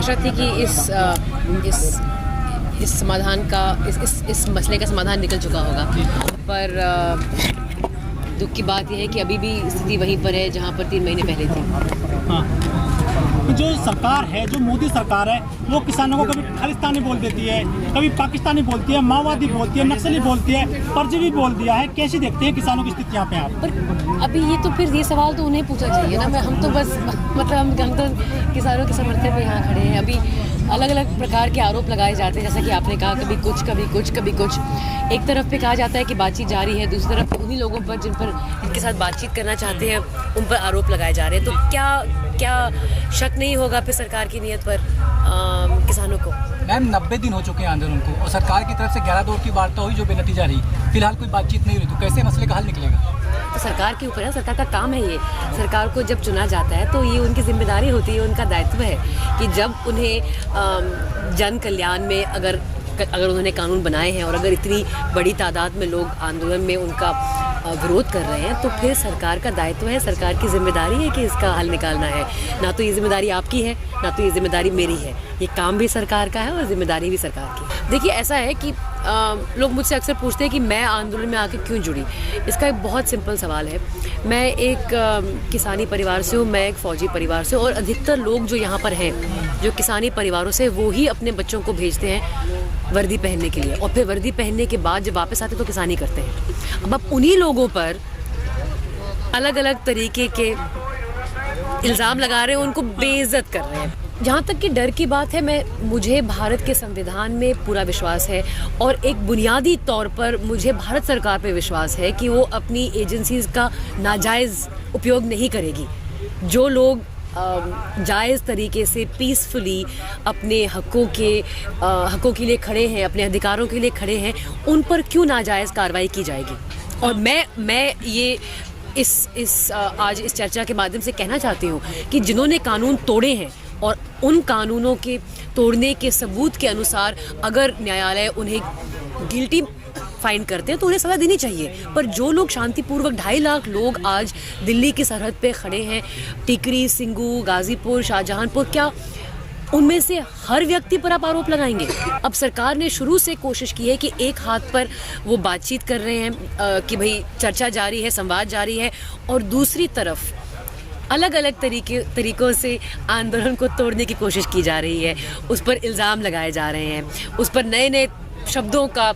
आशा थी कि इस समाधान का इस मसले का समाधान निकल चुका होगा, पर दुख की बात यह है कि अभी भी स्थिति वहीं पर है जहां पर 3 महीने पहले थी। हाँ, जो सरकार है, जो मोदी सरकार है, वो किसानों को कभी खालिस्तानी बोल देती है, कभी पाकिस्तानी बोलती है, माओवादी बोलती है, नक्सली बोलती है, परजीवी बोल दिया है। कैसे देखते हैं किसानों की स्थिति यहाँ पे आप? पर अभी ये तो फिर ये सवाल तो उन्हें पूछना चाहिए ना। हम तो बस मतलब हम तो किसानों के समर्थन में यहाँ खड़े हैं। अभी अलग अलग प्रकार के आरोप लगाए जाते हैं, जैसा कि आपने कहा, कभी कुछ कभी कुछ कभी कुछ। एक तरफ पे कहा जाता है कि बातचीत जारी है, दूसरी तरफ उन्हीं लोगों पर जिनके साथ बातचीत करना चाहते हैं उन पर आरोप लगाए जा रहे हैं। तो क्या शक नहीं होगा फिर सरकार की नीयत पर किसानों को? मैम 90 दिन हो चुके हैं आंदोलन को और सरकार की तरफ से 11 दौर की वार्ता हुई जो बेनतीजा रही। फिलहाल कोई बातचीत नहीं हुई, तो कैसे मसले का हल निकलेगा? तो सरकार के ऊपर है, सरकार का काम है ये। सरकार को जब चुना जाता है तो ये उनकी जिम्मेदारी होती है, उनका दायित्व है कि जब उन्हें जन कल्याण में अगर उन्होंने कानून बनाए हैं और अगर इतनी बड़ी तादाद में लोग आंदोलन में उनका विरोध कर रहे हैं, तो फिर सरकार का दायित्व है, सरकार की जिम्मेदारी है कि इसका हल निकालना है। ना तो ये जिम्मेदारी आपकी है, ना तो ये जिम्मेदारी मेरी है। ये काम भी सरकार का है और जिम्मेदारी भी सरकार की है। देखिए, ऐसा है कि लोग मुझसे अक्सर पूछते हैं कि मैं आंदोलन में आके क्यों जुड़ी। इसका एक बहुत सिंपल सवाल है। मैं एक किसानी परिवार से हूँ, मैं एक फ़ौजी परिवार से, और अधिकतर लोग जो यहाँ पर हैं, जो किसानी परिवारों से, वो ही अपने बच्चों को भेजते हैं वर्दी पहनने के लिए, और फिर वर्दी पहनने के बाद जब वापस आते तो किसानी करते हैं। अब आप उन्हीं लोगों पर अलग अलग तरीके के इल्ज़ाम लगा रहे हैं, उनको बेइज्जत कर रहे हैं। जहाँ तक कि डर की बात है, मुझे भारत के संविधान में पूरा विश्वास है, और एक बुनियादी तौर पर मुझे भारत सरकार पे विश्वास है कि वो अपनी एजेंसीज़ का नाजायज़ उपयोग नहीं करेगी। जो लोग जायज़ तरीके से पीसफुली अपने हकों के लिए खड़े हैं, अपने अधिकारों के लिए खड़े हैं, उन पर क्यों नाजायज़ कार्रवाई की जाएगी? और मैं ये आज इस चर्चा के माध्यम से कहना चाहती हूँ कि जिन्होंने कानून तोड़े हैं और उन कानूनों के तोड़ने के सबूत के अनुसार अगर न्यायालय उन्हें गिल्टी फाइंड करते हैं तो उन्हें सज़ा देनी चाहिए। पर जो लोग शांतिपूर्वक 2.5 लाख लोग आज दिल्ली की सरहद पे खड़े हैं, टिकरी, सिंगू, गाजीपुर, शाहजहांपुर, क्या उनमें से हर व्यक्ति पर आप आरोप लगाएंगे? अब सरकार ने शुरू से कोशिश की है कि एक हाथ पर वो बातचीत कर रहे हैं कि भाई चर्चा जारी है, संवाद जारी है, और दूसरी तरफ अलग अलग तरीकों से आंदोलन को तोड़ने की कोशिश की जा रही है। उस पर इल्ज़ाम लगाए जा रहे हैं, उस पर नए नए शब्दों का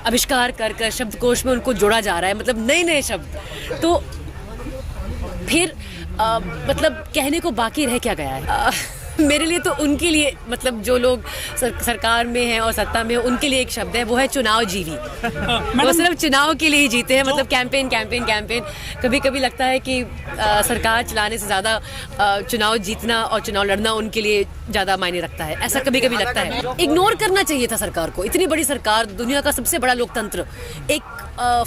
आविष्कार कर शब्दकोश में उनको जोड़ा जा रहा है, मतलब नए नए शब्द। तो फिर मतलब कहने को बाकी रह क्या गया है? मेरे लिए तो उनके लिए, मतलब जो लोग सरकार में हैं और सत्ता में हैं, उनके लिए एक शब्द है, वो है चुनाव जीवी। वो सिर्फ चुनाव के लिए ही जीते हैं, मतलब कैंपेन। कभी कभी लगता है कि सरकार चलाने से ज़्यादा चुनाव जीतना और चुनाव लड़ना उनके लिए ज़्यादा मायने रखता है, ऐसा कभी कभी लगता है। इग्नोर करना चाहिए था सरकार को। इतनी बड़ी सरकार, दुनिया का सबसे बड़ा लोकतंत्र, एक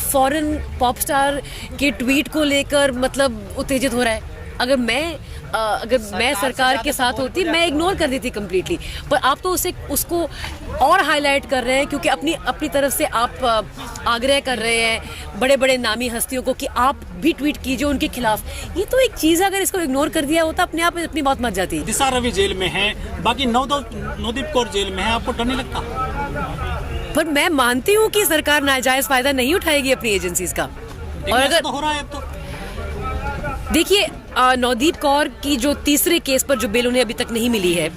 फॉरेन पॉप स्टार के ट्वीट को लेकर मतलब उत्तेजित हो रहा है। अगर मैं सरकार के साथ होती, मैं इग्नोर कर देती कम्प्लीटली। पर आप तो उसको और हाईलाइट कर रहे हैं, क्योंकि अपनी तरफ से आप आग्रह कर रहे हैं बड़े बड़े नामी हस्तियों को कि आप भी ट्वीट कीजिए उनके खिलाफ। ये तो एक चीज़ है, अगर इसको इग्नोर कर दिया होता अपने आप अपनी बात मच जाती। दिशा रवि जेल में है, बाकी नवदीप कौर जेल में है, आपको डर नहीं लगता? पर मैं मानती हूँ कि सरकार नाजायज़ फ़ायदा नहीं उठाएगी अपनी एजेंसीज का। और अगर तो हो रहा है तो देखिए, नवदीप कौर की जो तीसरे केस पर जो बेल उन्हें अभी तक नहीं मिली है,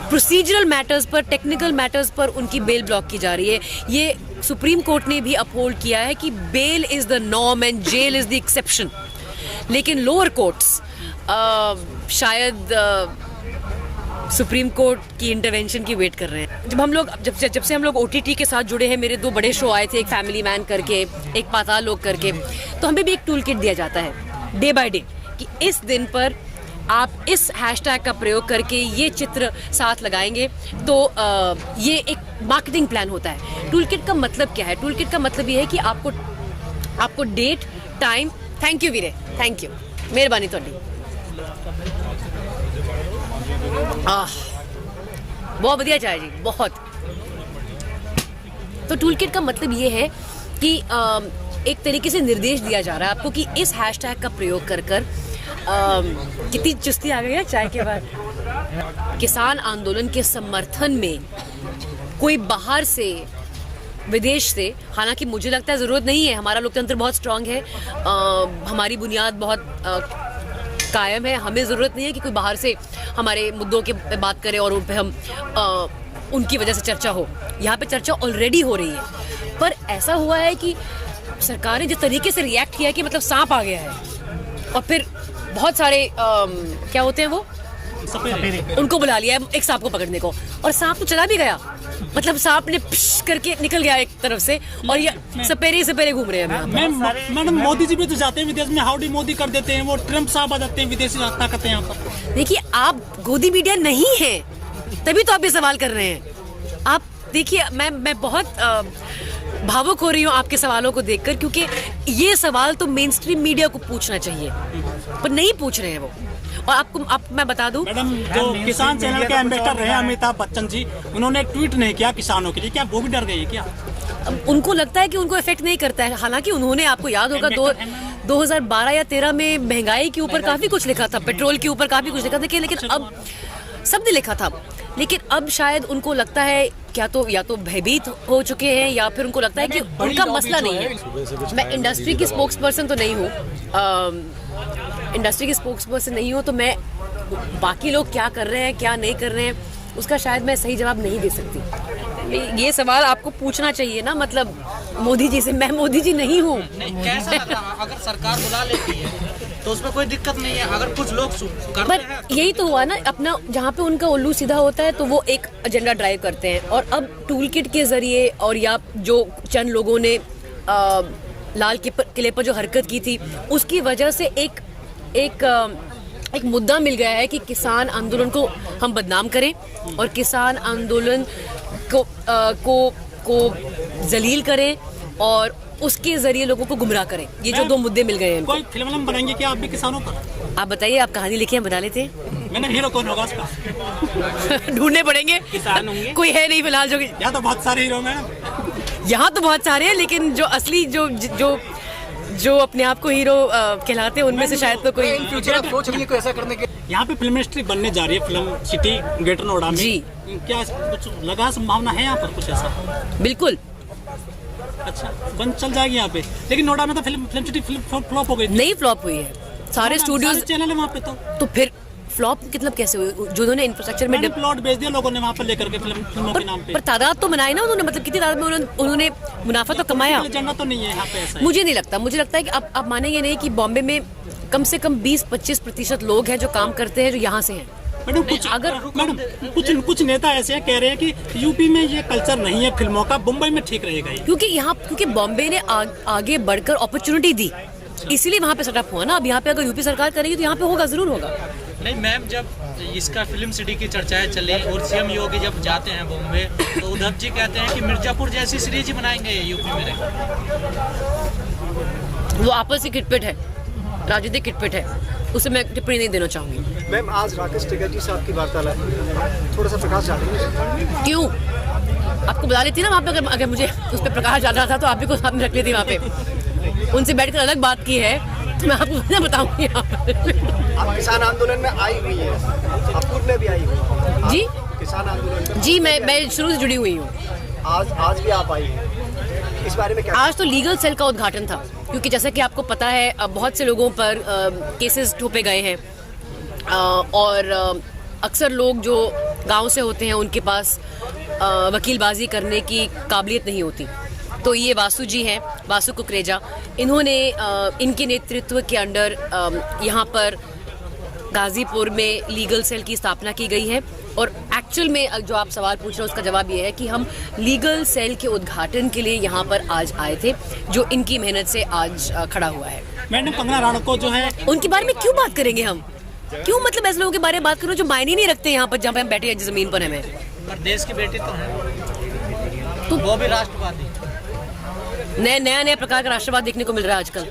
प्रोसीजरल मैटर्स पर, टेक्निकल मैटर्स पर उनकी बेल ब्लॉक की जा रही है। ये सुप्रीम कोर्ट ने भी अपहोल्ड किया है कि bail is the norm and jail is the exception. लेकिन लोअर कोर्ट्स शायद सुप्रीम कोर्ट की इंटरवेंशन की वेट कर रहे हैं। जब से हम लोग OTT के साथ जुड़े हैं, मेरे 2 बड़े शो आए थे, एक फैमिली मैन करके, एक पाताल लोक करके, तो हमें भी एक टूल किट दिया जाता है डे बाय डे कि इस दिन पर आप इस हैशटैग का प्रयोग करके ये चित्र साथ लगाएंगे तो ये एक मार्केटिंग प्लान होता है। टूल किट का मतलब क्या है? टूल किट का मतलब ये है कि आपको डेट, टाइम, थैंक यू वीरे, थैंक यू, मेहरबानी थोड़ी। बहुत बढ़िया चाय जी, बहुत। तो टूल किट का मतलब ये है कि एक तरीके से निर्देश दिया जा रहा है आपको कि इस हैशटैग का प्रयोग कर कितनी चुस्ती आ गई है चाय के बाद। किसान आंदोलन के समर्थन में कोई बाहर से, विदेश से, हालांकि मुझे लगता है ज़रूरत नहीं है, हमारा लोकतंत्र बहुत स्ट्रांग है, हमारी बुनियाद बहुत कायम है, हमें ज़रूरत नहीं है कि कोई बाहर से हमारे मुद्दों के पे बात करे और उन पे हम उनकी वजह से चर्चा हो। यहाँ पे चर्चा ऑलरेडी हो रही है, पर ऐसा हुआ है कि सरकार ने जिस तरीके से रिएक्ट किया है कि मतलब सांप आ गया है, और फिर बहुत सारे क्या होते हैं वो, उनको बुला लिया है एक सांप को पकड़ने को, और सांप तो चला भी गया, मतलब सांप ने पिश करके निकल गया एक तरफ से, और ये सपेरे घूम रहे हैं। मैडम मोदी जी भी तो जाते हैं विदेश में, हाउडी मोदी कर देते हैं, वो ट्रम्प साहब आ जाते हैं, विदेशी ताकतें यहाँ पर। देखिए, आप गोदी मीडिया नहीं है, तभी तो आप ये सवाल कर रहे हैं। आप देखिए, मैं बहुत भावुक हो रही हूँ आपके सवालों को देखकर, क्योंकि ये सवाल तो मेन स्ट्रीम मीडिया को पूछना चाहिए, पर नहीं पूछ रहे हैं वो। और आपको मैं बता दूं, मैडम जो किसान चैनल के एम्बेसडर रहे अमिताभ बच्चन जी, उन्होंने एक ट्वीट नहीं किया किसानों के लिए, क्या वो भी डर गए क्या? उनको लगता है कि उनको इफेक्ट नहीं करता है, हालांकि उन्होंने, आपको याद होगा 2012 या 13 में महंगाई के ऊपर काफी कुछ लिखा था, पेट्रोल के ऊपर काफी कुछ लिखा था, लेकिन अब सबने लिखा था, लेकिन अब शायद उनको लगता है या तो भयभीत हो चुके हैं, या फिर उनको लगता है कि उनका मसला नहीं है। मैं इंडस्ट्री की स्पोक्स पर्सन तो नहीं हूँ, इंडस्ट्री की स्पोक्स पर्सन नहीं हूँ, तो मैं बाकी लोग क्या कर रहे हैं क्या नहीं कर रहे हैं उसका शायद मैं सही जवाब नहीं दे सकती। ये सवाल आपको पूछना चाहिए ना, मतलब मोदी जी से। मैं मोदी जी नहीं हूँ। कैसा लगता है अगर सरकार बुला लेती है तो उसमें कोई दिक्कत नहीं है, अगर कुछ लोग करते पर हैं यही तो हुआ ना, अपना जहाँ पे उनका उल्लू सीधा होता है तो वो एक एजेंडा ड्राइव करते हैं, और अब टूल किट के जरिए और या जो चंद लोगों ने लाल किले पर जो हरकत की थी उसकी वजह से एक मुद्दा मिल गया है कि किसान आंदोलन को हम बदनाम करें और किसान आंदोलन को जलील करें और उसके जरिए लोगों को गुमराह करें। ये जो दो मुद्दे मिल गए हैं। कोई फिल्म बनाएंगे क्या आप भी किसानों पर? आप बताइए, आप कहानी लिखे हैं, बना लेते हैं। मैंने हीरो कौन होगा उसका? ढूंढने पड़ेंगे, किसान होंगे, कोई है नहीं फिलहाल जो। यहाँ तो बहुत सारे हीरो मैडम, यहाँ तो बहुत सारे हैं, लेकिन जो असली जो अपने आप को हीरो कहलाते हैं उनमें से शायद तो कोई। फ्यूचर आप सोच रही है कोई ऐसा करने के? यहाँ पे फिल्म इंडस्ट्री बनने जा रही है, फिल्म सिटी ग्रेटर नोएडा में जी। क्या कुछ लगा संभावना है यहाँ पर कुछ ऐसा? बिल्कुल। अच्छा, बन चल जाएगी यहाँ पे, लेकिन नोएडा में तो फिल्म सिटी फ्लॉप हो गई। नहीं फ्लॉप हुई है, सारे स्टूडियोज चैनल है वहाँ पे तो फिर फ्लॉप मतलब कैसे हुई? जो उन्होंने इंफ्रास्ट्रक्चर में प्लॉट बेच दिया लोगों ने वहाँ पर लेकर के फिल्मों के नाम पे। पर तादाद तो बनाई ना उन्होंने, मतलब कितनी तादाद में उन्होंने मुनाफा तो कमाया। एजेंडा तो नहीं है यहाँ पे ऐसा। मुझे नहीं लगता, मुझे लगता है कि आप मानेंगे नहीं कि बॉम्बे में कम से कम 20-25% लोग हैं जो काम करते हैं, जो यहाँ से हैं। मैडम कुछ नेता ऐसे हैं, कह रहे हैं कि यूपी में ये कल्चर नहीं है फिल्मों का, मुंबई में ठीक रहेगा ये। क्योंकि बॉम्बे ने आगे बढ़कर अपॉर्चुनिटी दी, इसीलिए वहाँ पे सेटअप हुआ ना। अब यहाँ पे अगर यूपी सरकार करेगी तो यहाँ पे होगा, जरूर होगा। नहीं मैम, जब इसका फिल्म सिटी की चर्चाएं चली और सीएम योगी जब जाते हैं बॉम्बे तो उद्धव जी कहते हैं कि मिर्जापुर जैसी सीरीज ही बनाएंगे यूपी में। वो आपसी खिटपिट है, राजनीतिक खिटपिट है, उसे मैं टिप्पणी नहीं देना चाहूंगी। मैम, आज राकेश टिकैत जी साहब की वार्तालाप, थोड़ा सा प्रकाश डालेंगे? क्यों? आपको बुला लेती ना वहाँ पे, अगर मुझे उस पर प्रकाश डाल रहा था तो आप भी को साथ में रख लेती वहाँ पे। उनसे बैठकर अलग बात की है तो मैं आपको ना बताऊंगी। आप किसान आंदोलन में आई हुई है, आप खुद में भी आई हुई जी? किसान आंदोलन में? जी, मैं शुरू से जुड़ी हुई हूँ। आज भी आप आई हैं, इस बारे में क्या? आज तो लीगल सेल का उद्घाटन था, क्योंकि जैसा कि आपको पता है बहुत से लोगों पर केसेस ठोपे गए हैं, और अक्सर लोग जो गांव से होते हैं उनके पास वकीलबाजी करने की काबिलियत नहीं होती। तो ये वासु जी हैं, वासु कुकरेजा, इन्होंने इनके नेतृत्व के अंडर यहाँ पर गाजीपुर में लीगल सेल की स्थापना की गई है। और एक्चुअल में जो आप सवाल पूछ रहे हो उसका जवाब ये है कि हम लीगल सेल के उद्घाटन के लिए यहाँ पर आज आए थे, जो इनकी मेहनत से आज खड़ा हुआ है। मैडम, कंगना राणौत को जो है, उनके बारे में क्यों बात करेंगे हम? क्यों, मतलब ऐसे लोगों के बारे में बात करो जो मायने नहीं रखते यहाँ पर, जहाँ पे हम बैठे हैं जिस जमीन पर हमें। पर देश की बेटी तो है, तो वो भी राष्ट्रवादी। नया प्रकार का राष्ट्रवाद देखने को मिल रहा है आजकल।